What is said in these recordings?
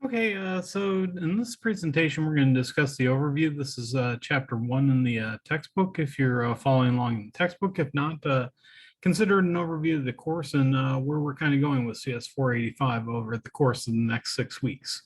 Okay, so in this presentation, we're going to discuss the overview. This is chapter 1 in the textbook, if you're following along in the textbook. If not, consider an overview of the course and where we're kind of going with CS485 over the course of the next 6 weeks.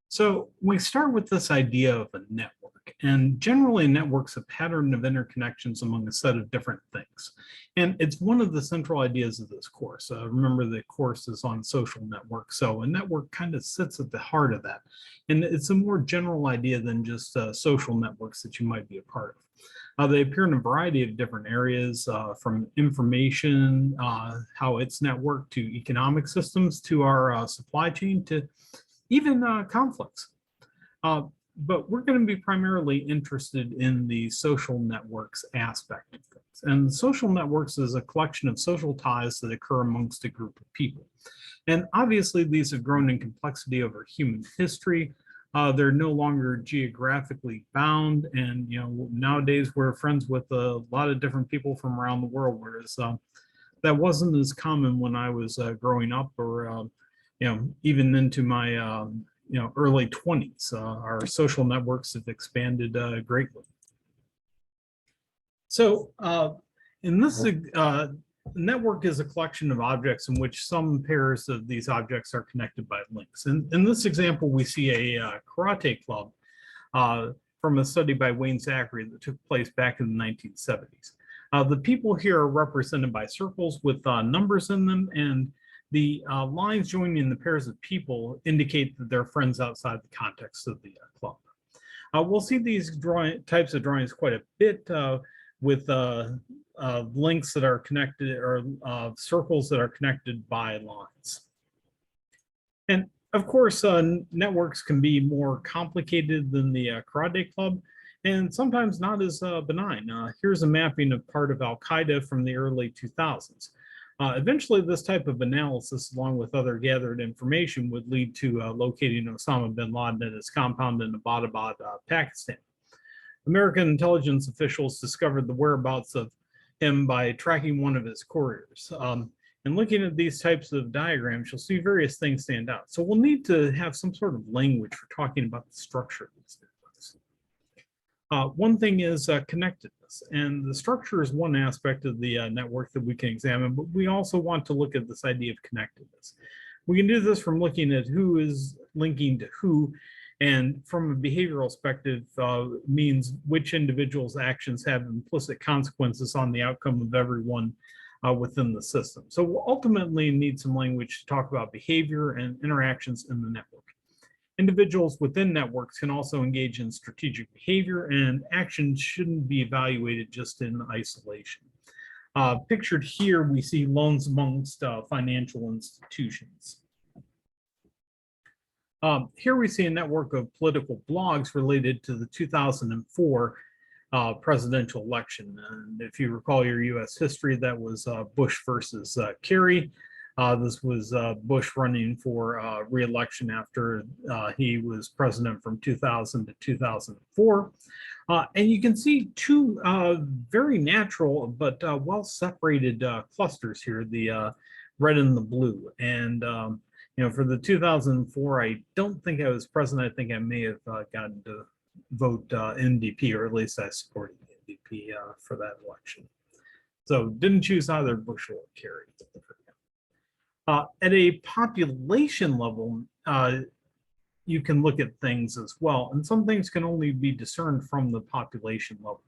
So we start with this idea of a network, and generally a network's a pattern of interconnections among a set of different things. And it's one of the central ideas of this course. Remember, the course is on social networks, so a network kind of sits at the heart of that. And it's a more general idea than just social networks that you might be a part of. They appear in a variety of different areas, from information, how it's networked, to economic systems, to our supply chain, to even conflicts. But we're going to be primarily interested in the social networks aspect of things. And social networks is a collection of social ties that occur amongst a group of people. And obviously, these have grown in complexity over human history. They're no longer geographically bound. And, nowadays we're friends with a lot of different people from around the world, whereas that wasn't as common when I was growing up, or even into my early 20s. Our social networks have expanded greatly. So in this network is a collection of objects in which some pairs of these objects are connected by links. And in this example, we see a karate club from a study by Wayne Zachary that took place back in the 1970s. The people here are represented by circles with numbers in them, and the lines joining the pairs of people indicate that they're friends outside the context of the club. We'll see these types of drawings quite a bit with links that are connected, or circles that are connected by lines. And of course, networks can be more complicated than the karate club, and sometimes not as benign. Here's a mapping of part of Al-Qaeda from the early 2000s. Eventually, this type of analysis, along with other gathered information, would lead to locating Osama bin Laden at his compound in Abbottabad, Pakistan. American intelligence officials discovered the whereabouts of him by tracking one of his couriers. And looking at these types of diagrams, you'll see various things stand out. So we'll need to have some sort of language for talking about the structure of these networks. One thing is connectedness, and the structure is one aspect of the network that we can examine, but we also want to look at this idea of connectedness. We can do this from looking at who is linking to who, and from a behavioral perspective means which individual's actions have implicit consequences on the outcome of everyone within the system. So we'll ultimately need some language to talk about behavior and interactions in the network. Individuals within networks can also engage in strategic behavior, and actions shouldn't be evaluated just in isolation. Pictured here, we see loans amongst financial institutions. Here we see a network of political blogs related to the 2004 presidential election. And if you recall your US history, that was Bush versus Kerry. This was Bush running for re-election after he was president from 2000 to 2004. And you can see two very natural but well-separated clusters here, the red and the blue. And for the 2004, I don't think I was president. I think I may have gotten to vote NDP, or at least I supported NDP for that election. So didn't choose either Bush or Kerry. At a population level, you can look at things as well, and some things can only be discerned from the population level.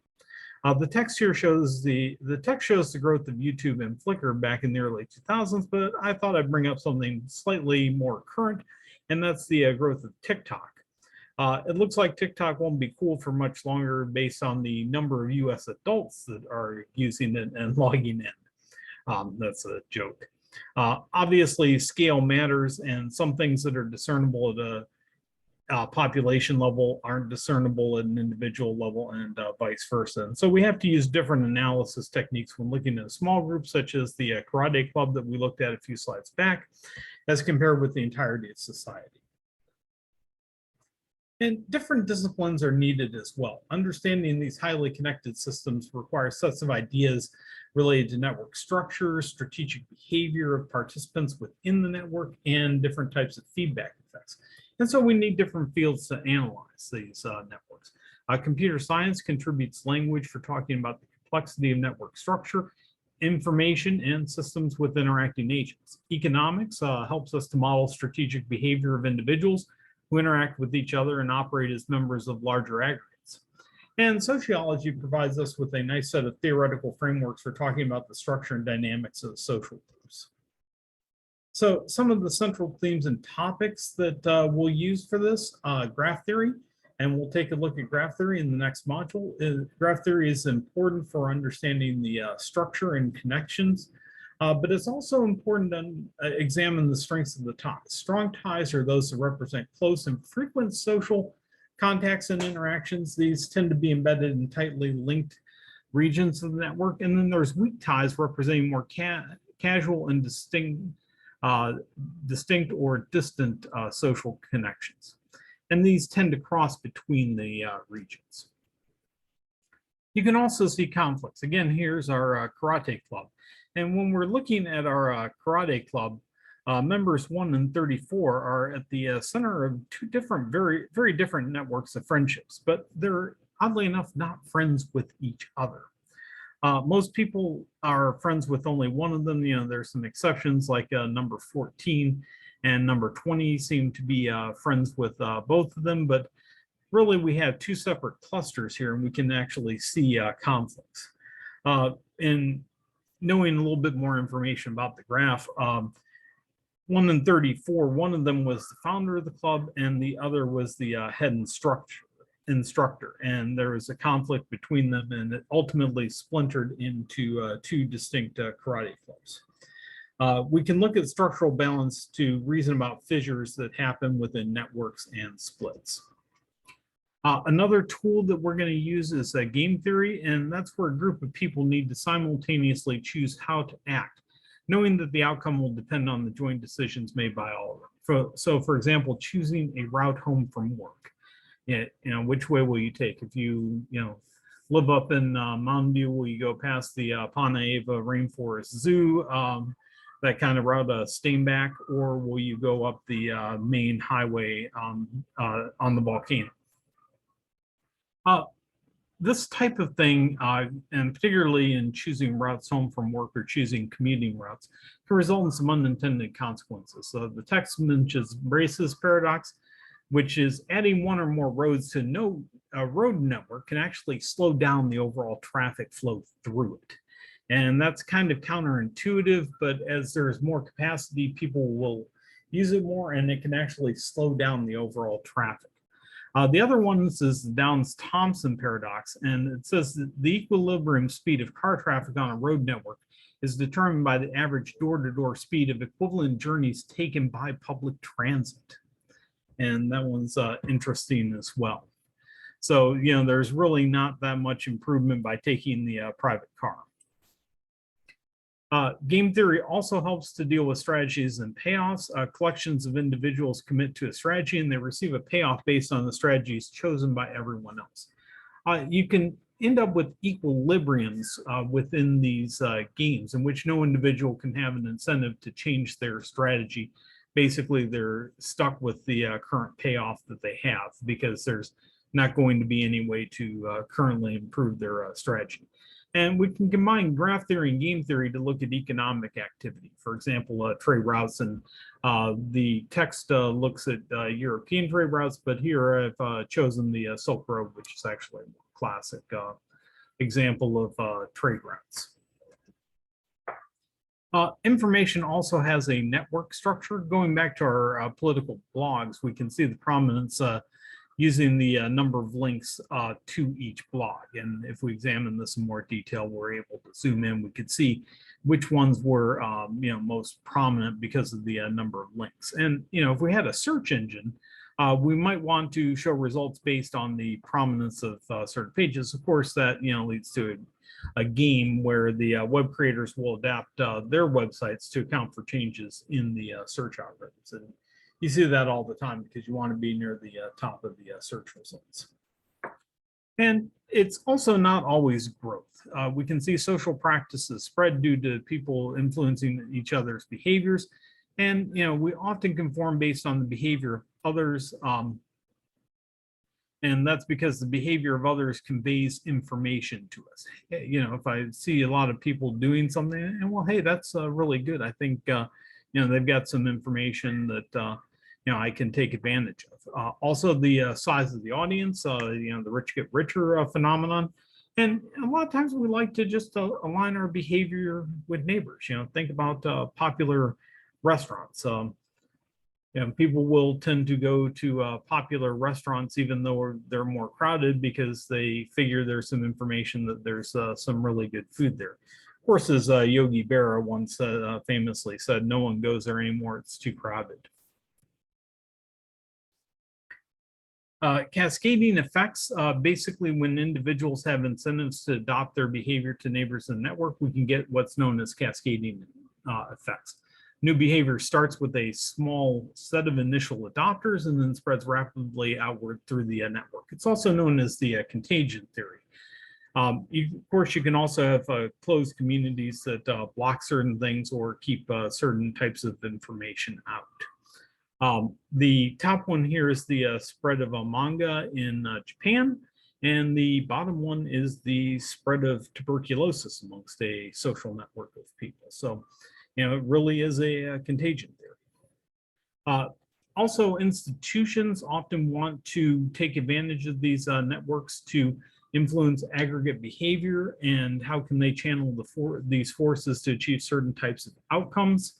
The text here shows the growth of YouTube and Flickr back in the early 2000s, but I thought I'd bring up something slightly more current, and that's the growth of TikTok. It looks like TikTok won't be cool for much longer based on the number of US adults that are using it and logging in. That's a joke. Obviously, scale matters, and some things that are discernible at a population level aren't discernible at an individual level, and vice versa. And so we have to use different analysis techniques when looking at a small group, such as the karate club that we looked at a few slides back, as compared with the entirety of society. And different disciplines are needed as well. Understanding these highly connected systems requires sets of ideas related to network structure, strategic behavior of participants within the network, and different types of feedback effects. And so we need different fields to analyze these networks. Computer science contributes language for talking about the complexity of network structure, information, and systems with interacting agents. Economics helps us to model strategic behavior of individuals who interact with each other and operate as members of larger aggregates. And sociology provides us with a nice set of theoretical frameworks for talking about the structure and dynamics of social groups. So some of the central themes and topics that we'll use for this, graph theory, and we'll take a look at graph theory in the next module. Graph theory is important for understanding the structure and connections, but it's also important to examine the strengths of the ties. Strong ties are those that represent close and frequent social contacts and interactions. These tend to be embedded in tightly linked regions of the network. And then there's weak ties representing more casual and distinct or distant social connections. And these tend to cross between the regions. You can also see conflicts. Again, here's our karate club. And when we're looking at our karate club, members 1 and 34 are at the center of two different, very different networks of friendships, but they're oddly enough not friends with each other. Most people are friends with only one of them. You know, there's some exceptions like number 14 and number 20 seem to be friends with both of them, but really we have two separate clusters here and we can actually see conflicts. In knowing a little bit more information about the graph, 1 and 34, one of them was the founder of the club and the other was the head instructor, and there was a conflict between them and it ultimately splintered into two distinct karate clubs. We can look at structural balance to reason about fissures that happen within networks and splits. Another tool that we're going to use is game theory, and that's where a group of people need to simultaneously choose how to act, knowing that the outcome will depend on the joint decisions made by all of them. So for example, choosing a route home from work. Which way will you take? If you live up in Mountain View, will you go past the Panaeva Rainforest Zoo, that kind of route, Steinbach, or will you go up the main highway on the volcano? This type of thing, and particularly in choosing routes home from work or choosing commuting routes, can result in some unintended consequences. So the text mentions Brace's paradox, which is adding one or more roads to no road network can actually slow down the overall traffic flow through it. And that's kind of counterintuitive, but as there's more capacity, people will use it more and it can actually slow down the overall traffic. The other one is the Downs-Thompson paradox, and it says that the equilibrium speed of car traffic on a road network is determined by the average door-to-door speed of equivalent journeys taken by public transit. And that one's interesting as well. So, there's really not that much improvement by taking the private car. Game theory also helps to deal with strategies and payoffs. Collections of individuals commit to a strategy and they receive a payoff based on the strategies chosen by everyone else. You can end up with equilibriums within these games in which no individual can have an incentive to change their strategy. Basically, they're stuck with the current payoff that they have because there's not going to be any way to currently improve their strategy. And we can combine graph theory and game theory to look at economic activity. For example, trade routes, and the text looks at European trade routes, but here I've chosen the Silk Road, which is actually a more classic example of trade routes. Information also has a network structure. Going back to our political blogs, we can see the prominence using the number of links to each blog. And if we examine this in more detail, we're able to zoom in. We could see which ones were most prominent because of the number of links. And if we had a search engine, we might want to show results based on the prominence of certain pages. Of course, that leads to a game where the web creators will adapt their websites to account for changes in the search algorithms. And you see that all the time because you want to be near the top of the search results. And it's also not always growth. We can see social practices spread due to people influencing each other's behaviors. And, we often conform based on the behavior of others. And that's because the behavior of others conveys information to us. If I see a lot of people doing something, and well, hey, that's really good. I think, they've got some information that, I can take advantage of. Also, the size of the audience, the rich get richer phenomenon. And a lot of times we like to just align our behavior with neighbors. Think about popular restaurants. People will tend to go to popular restaurants even though they're more crowded because they figure there's some information that there's some really good food there. Of course, as Yogi Berra once famously said, no one goes there anymore, it's too crowded. Cascading effects, basically when individuals have incentives to adopt their behavior to neighbors in the network, we can get what's known as cascading effects. New behavior starts with a small set of initial adopters and then spreads rapidly outward through the network. It's also known as the contagion theory. Of course, you can also have closed communities that block certain things or keep certain types of information out. The top one here is the spread of a manga in Japan, and the bottom one is the spread of tuberculosis amongst a social network of people. So, it really is a contagion theory. Also, institutions often want to take advantage of these networks to influence aggregate behavior, and how can they channel these forces to achieve certain types of outcomes.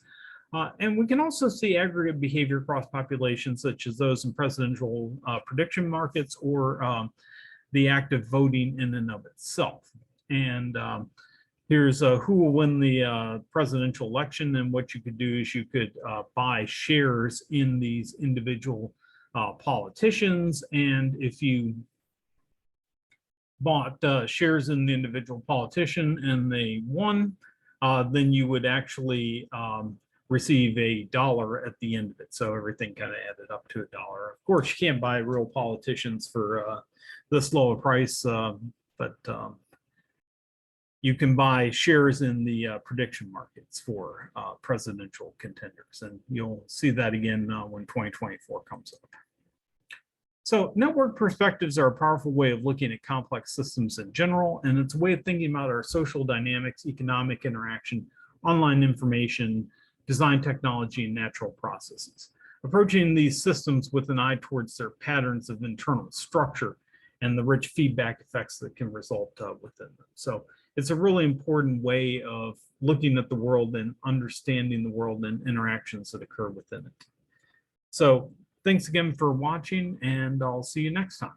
And we can also see aggregate behavior across populations, such as those in presidential prediction markets or the act of voting in and of itself. And here's who will win the presidential election. And what you could do is you could buy shares in these individual politicians. And if you bought shares in the individual politician and they won, then you would actually receive $1 at the end of it. So everything kind of added up to $1. Of course, you can't buy real politicians for this low a price, but you can buy shares in the prediction markets for presidential contenders. And you'll see that again when 2024 comes up. So network perspectives are a powerful way of looking at complex systems in general, and it's a way of thinking about our social dynamics, economic interaction, online information, design technology, and natural processes. Approaching these systems with an eye towards their patterns of internal structure and the rich feedback effects that can result within them. So it's a really important way of looking at the world and understanding the world and interactions that occur within it. So thanks again for watching, and I'll see you next time.